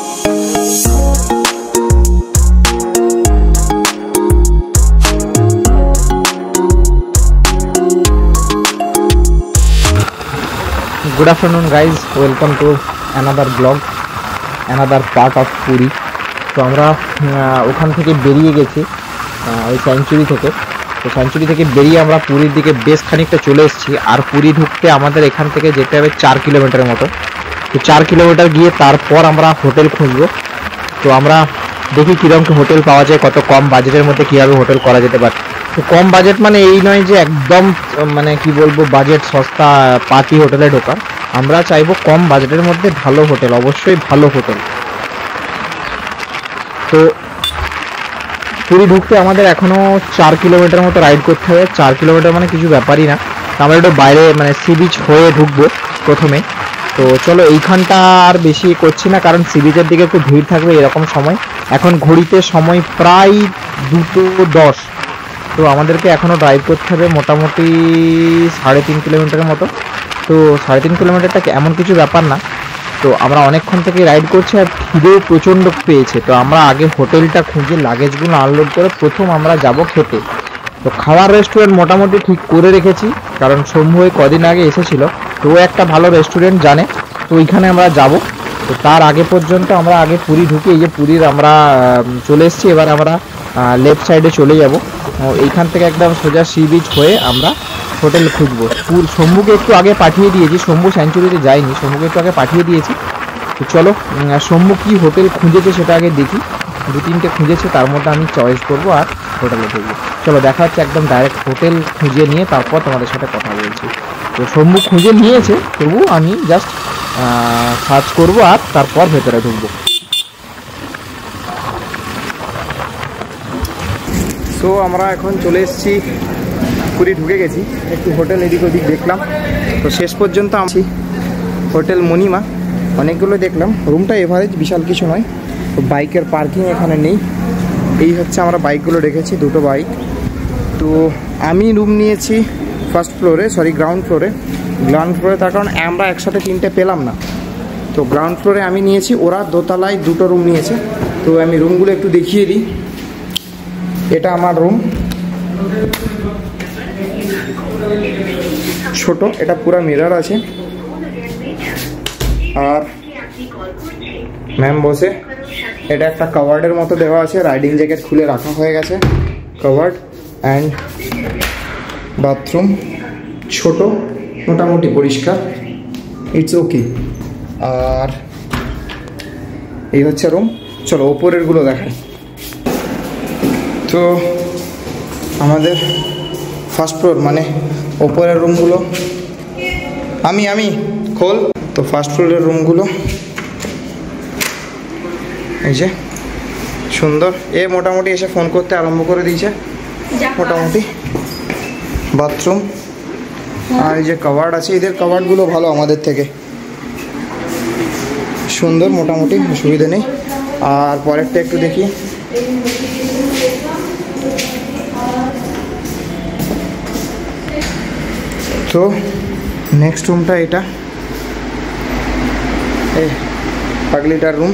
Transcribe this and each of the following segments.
Good afternoon guys, welcome to another vlog, another part of Puri. তো আমরা ওখান থেকে বেরিয়ে গেছি ওই স্যাংচুরি থেকে। তো স্যাংচুরি থেকে বেরিয়ে আমরা পুরীর দিকে বেশ খানিকটা চলে এসেছি। আর পুরী ঢুকতে আমাদের এখান থেকে যেতে হবে 4 কিলোমিটারের মতো। তো 4 কিলোমিটার গিয়ে তারপর আমরা হোটেল খুঁজবো। তো আমরা দেখি কীরকম হোটেল পাওয়া যায়, কত কম বাজেটের মধ্যে কীভাবে হোটেল করা যেতে পারে। তো কম বাজেট মানে এই নয় যে একদম মানে কি বলবো বাজেট সস্তা পার্টি হোটেলে ঢোকার। আমরা চাইবো কম বাজেটের মধ্যে ভালো হোটেল, অবশ্যই ভালো হোটেল। তো পুরী ঢুকতে আমাদের এখনও 4 কিলোমিটার মতো রাইড করতে হবে। 4 কিলোমিটার মানে কিছু ব্যাপারই না। আমরা একটু বাইরে মানে সি বিচ হয়ে ঢুকবো প্রথমে। তো চলো এইখানটা আর বেশি করছি না, কারণ সি বিচের দিকে একটু ভিড় থাকবে এরকম সময়। এখন ঘড়িতে সময় প্রায় 2:10। তো আমাদেরকে এখনও ড্রাইভ করতে হবে মোটামুটি 3.5 কিলোমিটারের মতো। তো 3.5 কিলোমিটারটা এমন কিছু ব্যাপার না। তো আমরা অনেকক্ষণ থেকে রাইড করছি আর খিদেও প্রচণ্ড পেয়েছে। তো আমরা আগে হোটেলটা খুঁজে লাগেজগুলো আনলোড করে প্রথম আমরা যাব খেতে। তো খাওয়ার রেস্টুরেন্ট মোটামুটি ঠিক করে রেখেছি, কারণ শম্ভু কদিন আগে এসেছিলো, তো ও একটা ভালো রেস্টুরেন্ট জানে। তো ওইখানে আমরা যাব। তো তার আগে পর্যন্ত আমরা আগে পুরী ঢুকে, এই যে পুরীর আমরা চলে এসেছি, এবার আমরা লেফট সাইডে চলে যাব। এইখান থেকে একদম সোজা সি বিচ হয়ে আমরা হোটেল খুঁজবো। শম্ভুকে একটু আগে পাঠিয়ে দিয়েছি, শম্ভু স্যাংচুরিতে যায়নি, শম্ভুকে একটু আগে পাঠিয়ে দিয়েছি। তো চলো শম্ভু কী হোটেল খুঁজেছে সেটা আগে দেখি। 2-3টে খুঁজেছে, তার মধ্যে আমি চয়েস করবো আর হোটেলে ঢুকবো। চলো দেখা হচ্ছে একদম ডাইরেক্ট হোটেল খুঁজে নিয়ে তারপর তোমাদের সাথে কথা বলছি। তো শম্ভু খুঁজে নিয়েছে, তবু আমি জাস্ট সার্চ করবো আর তারপর ভেতরে ঢুকবো। তো আমরা এখন চলে এসেছি, পুরী ঢুকে গেছি। একটু হোটেল এদিক ওদিক দেখলাম। তো শেষ পর্যন্ত আছি হোটেল মণিমা। অনেকগুলো দেখলাম, রুমটা এভারেজ, বিশাল কিছু নয়। তো বাইকের পার্কিং এখানে নেই। এই হচ্ছে আমরা বাইকগুলো রেখেছি, 2টো বাইক। তো আমি রুম নিয়েছি গ্রাউন্ড ফ্লোরে, তার কারণ আমরা একসাথে 3টে পেলাম না। তো গ্রাউন্ড ফ্লোরে আমি নিয়েছি, ওরা দোতলায় 2টো রুম নিয়েছে। তো আমি রুমগুলো একটু দেখিয়ে দিই। এটা আমার রুম, ছোট, এটা পুরো মিরর আছে। আর ম্যাম বসে, এটা একটা কাভার্ডের মতো দেওয়া আছে, রাইডিং জ্যাকেট খুলে রাখা হয়ে গেছে, কাভার্ড। অ্যান্ড বাথরুম ছোট, মোটামুটি পরিষ্কার, ইটস ওকে। আর এই হচ্ছে রুম। চলো ওপরেরগুলো দেখাই। তো আমাদের ফার্স্ট ফ্লোর মানে ওপরের রুমগুলো আমি খোল। তো ফার্স্ট ফ্লোরের রুমগুলো এই যে সুন্দর। মোটামুটি এসে ফোন করতে আরম্ভ করে দিয়েছে মোটামুটি। বাথরুম আর এই যে কাভার্ড আছে, এদের কাভার্ডগুলো ভালো আমাদের থেকে, সুন্দর মোটামুটি, অসুবিধা নেই। আর পরেরটা একটু দেখি। তো নেক্সট রুমটা এটা, এই পাগলিটার রুম।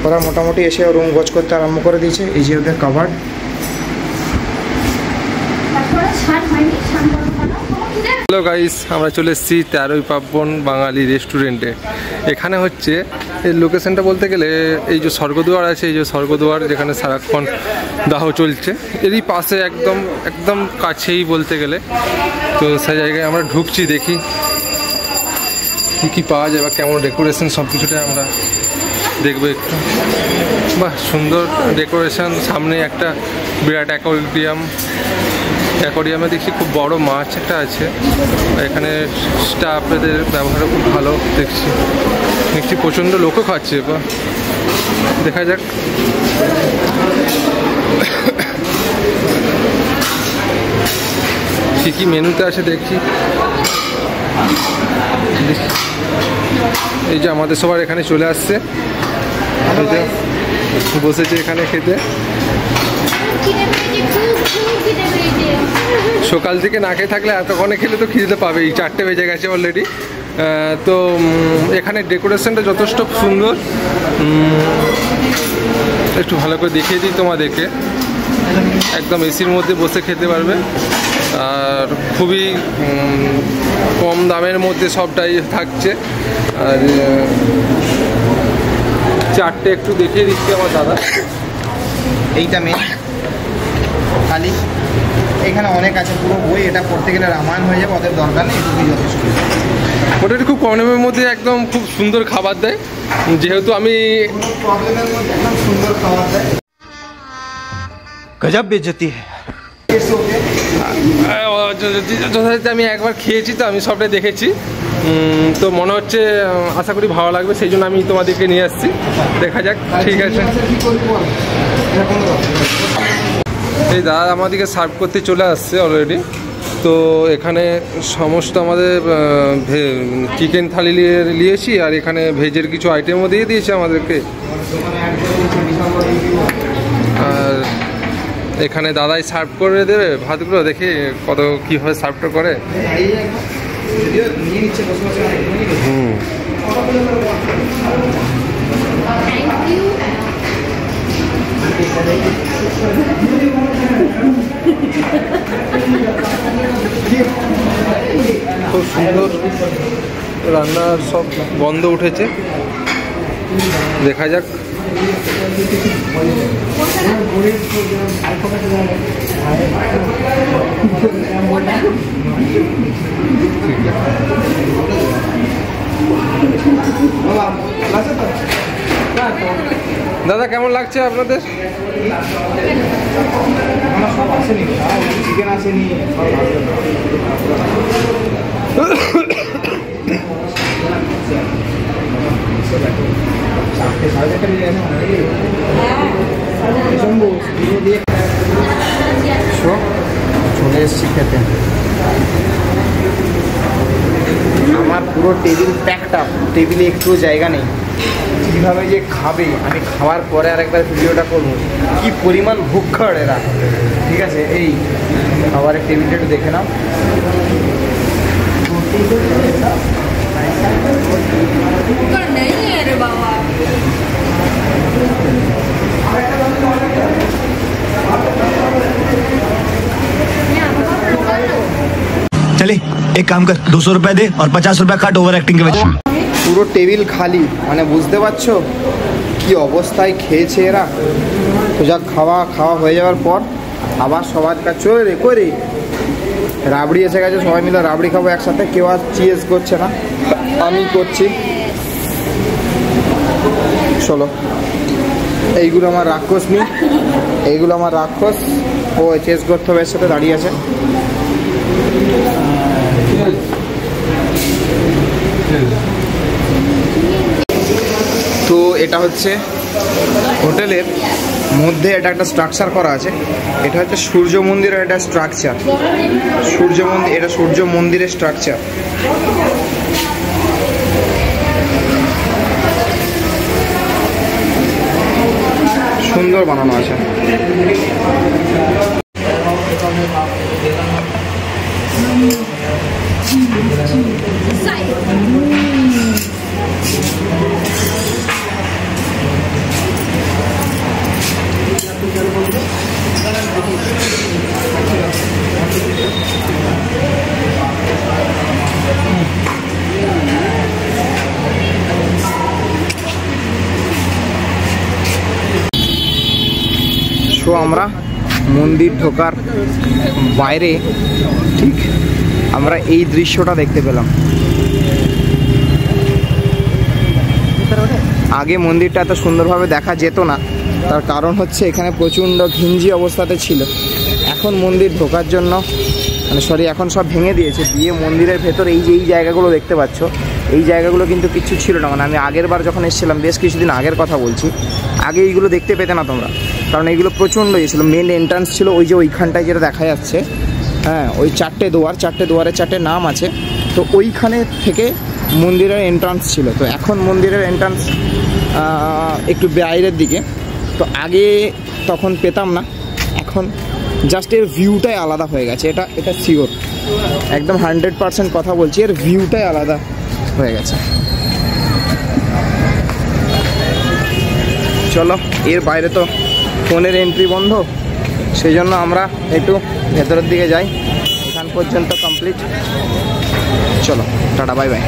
ওরা মোটামুটি এসে রুম গোছ করতে আরম্ভ করে দিয়েছে। এই যে ওদের কাভার্ড। হ্যালো গাইস, আমরা চলে এসেছি 13ই পার্বণ বাঙালি রেস্টুরেন্টে। এখানে হচ্ছে এই লোকেশনটা বলতে গেলে এই যে স্বর্গদুয়ার আছে, এই যে স্বর্গদুয়ার যেখানে সারাক্ষণ দাহ চলছে, এরই পাশে একদম কাছেই বলতে গেলে। তো সেই জায়গায় আমরা ঢুকছি, দেখি কী পাওয়া যায় বা কেমন ডেকোরেশন, সব কিছুটাই আমরা দেখবো একটু। বাহ, সুন্দর ডেকোরেশন। সামনে একটা বিরাট অ্যাকোয়ারিয়ামে দেখছি খুব বড় মাছ একটা আছে। এখানে স্টাফেদের ব্যবহারও খুব ভালো দেখছি প্রচণ্ড লোকও খাচ্ছে। বা দেখা যাক কী মেনুতে আছে দেখছি। এই যে আমাদের সবার এখানে চলে আসছে, বসেছে এখানে খেতে। সকাল থেকে না খেয়ে থাকলে এতক্ষণে খেলে তো খিদে পাবেই। 4টে বেজে গেছে অলরেডি। তো এখানে ডেকোরেশনটা যথেষ্ট সুন্দর। একটু ভালো করে দেখিয়ে দিই তোমাদেরকে। একদম এসির মধ্যে বসে খেতে পারবে, আর খুবই কম দামের মধ্যে সবটাই থাকছে। আর চারটে একটু দেখিয়ে দিচ্ছি আমার দাদা। এইটা মেন খালি, এখানে অনেক আছে পুরো বই, এটা পড়তে গেলে রামায়ণ হয়ে যাবে, ওদের দরকার নেই, এটুকুই যথেষ্ট। ওটা খুব কম দামের মধ্যে একদম খুব সুন্দর খাবার দেয়, যেহেতু আমি প্রবলেমের মধ্যে একদম সুন্দর খাবার দেয়। गजब बेइज्जती है। যথারীতি আমি একবার খেয়েছি, তো আমি সবটাই দেখেছি, তো মনে হচ্ছে আশা করি ভালো লাগবে, সেই জন্য আমি তোমাদেরকে নিয়ে আসছি। দেখা যাক, ঠিক আছে। এই দাদা আমাদেরকে সার্ভ করতে চলে আসছে অলরেডি। তো এখানে সমস্ত আমাদের চিকেন থালি নিয়েছি, আর এখানে ভেজের কিছু আইটেমও দিয়ে দিয়েছে আমাদেরকে। আর এখানে দাদাই সার্ভ করে দেবে ভাতগুলো, দেখি কত কীভাবে সার্ভটা করে। খুব সুন্দর রান্নার সব গন্ধ উঠেছে, দেখা যাক। দাদা কেমন লাগছে আপনাদের? চিকেন আসেনি, চলে এসছি খেতে। আমার পুরো টেবিল প্যাকড আপ, টেবিলে একটু জায়গা নেই। কীভাবে যে খাবে, আমি খাওয়ার পরে আরেকবার ভিডিওটা করবো। কি পরিমাণ ভুক্কড় এরা, ঠিক আছে। এই খাবারের টেবিলটা একটু দেখে নাও। चले एक काम कर 200 रुपए दे और 50 रुपए काट ओवर एक्टिंग के वजह। পুরো টেবিল খালি, মানে বুঝতে পারছো কি অবস্থায় খেয়েছে এরা। তো যাক, খাওয়া হয়ে যাওয়ার পর আবার সবার কাছে চলে করে রাবড়ি এসে গেছে, সবাই মিলে রাবড়ি খাবো একসাথে। কেউ আর চিজ করছে না, আমি করছি। চলো, এইগুলো আমার রাক্ষস নি, এইগুলো আমার রাক্ষস। ও চেস করতে হবে, এর সাথে দাঁড়িয়ে আছে। তো এটা হচ্ছে হোটেলের মধ্যে, এটা একটা স্ট্রাকচার করা আছে। এটা হচ্ছে সূর্য মন্দিরের একটা স্ট্রাকচার। সূর্য মন্দির, এটা সূর্য মন্দিরের স্ট্রাকচার। সুন্দর বানানো আছে। সো আমরা মন্দির ঢোকার বাইরে ঠিক আমরা এই দৃশ্যটা দেখতে পেলাম। আগে মন্দিরটা এত সুন্দরভাবে দেখা যেত না, তার কারণ হচ্ছে এখানে প্রচণ্ড ঘিঞ্জি অবস্থাতে ছিল। এখন মন্দির ঢোকার জন্য এখন সব ভেঙে দিয়েছে, দিয়ে মন্দিরের ভেতর এই যে এই জায়গাগুলো দেখতে পাচ্ছ, এই জায়গাগুলো কিন্তু কিছু ছিল না। মানে আমি আগের বার যখন এসেছিলাম, বেশ কিছুদিন আগের কথা বলছি, আগে এইগুলো দেখতে পেতে না তোমরা, কারণ এইগুলো প্রচণ্ড ইয়ে ছিল। মেন এন্ট্রান্স ছিল ওই যে ওইখানটায় যেটা দেখা যাচ্ছে, হ্যাঁ, ওই চারটে দুয়ারের চারটে নাম আছে। তো ওইখানে থেকে মন্দিরের এন্ট্রান্স ছিল। তো এখন মন্দিরের এন্ট্রান্স একটু বাইরের দিকে। তো আগে তখন পেতাম না, এখন জাস্ট এর ভিউটাই আলাদা হয়ে গেছে। এটা শিওর, একদম 100% কথা বলছি, এর ভিউটাই আলাদা হয়ে গেছে। চলো, এর বাইরে তো ফোনের এন্ট্রি বন্ধ, সেই জন্য আমরা একটু ভেতরের দিকে যাই। এখান পর্যন্ত কমপ্লিট। চলো, টাটা, বাই বাই।